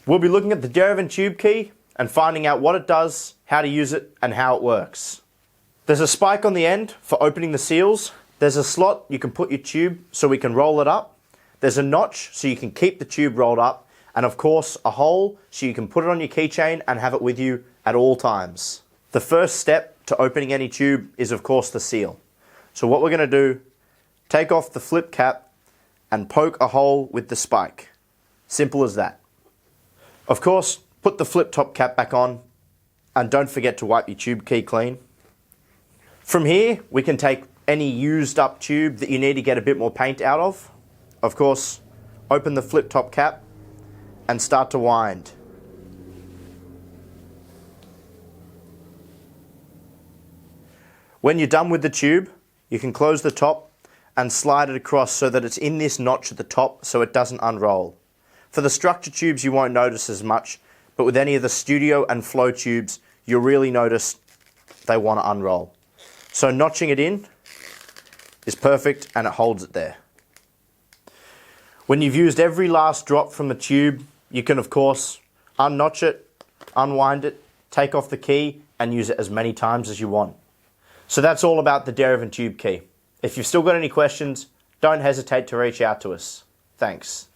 We'll be looking at the Derivan Tube Key and finding out what it does, how to use it, and how it works. There's a spike on the end for opening the seals. There's a slot you can put your tube so we can roll it up. There's a notch so you can keep the tube rolled up. And of course, a hole so you can put it on your keychain and have it with you at all times. The first step to opening any tube is of course the seal. So what we're going to do, take off the flip cap and poke a hole with the spike. Simple as that. Of course, put the flip top cap back on and don't forget to wipe your tube key clean. From here, we can take any used up tube that you need to get a bit more paint out of. Of course, open the flip top cap and start to wind. When you're done with the tube, you can close the top and slide it across so that it's in this notch at the top so it doesn't unroll. For the structure tubes you won't notice as much, but with any of the studio and flow tubes you'll really notice they want to unroll. So notching it in is perfect and it holds it there. When you've used every last drop from the tube, you can of course unnotch it, unwind it, take off the key and use it as many times as you want. So that's all about the Derivan Tube Key. If you've still got any questions, don't hesitate to reach out to us. Thanks.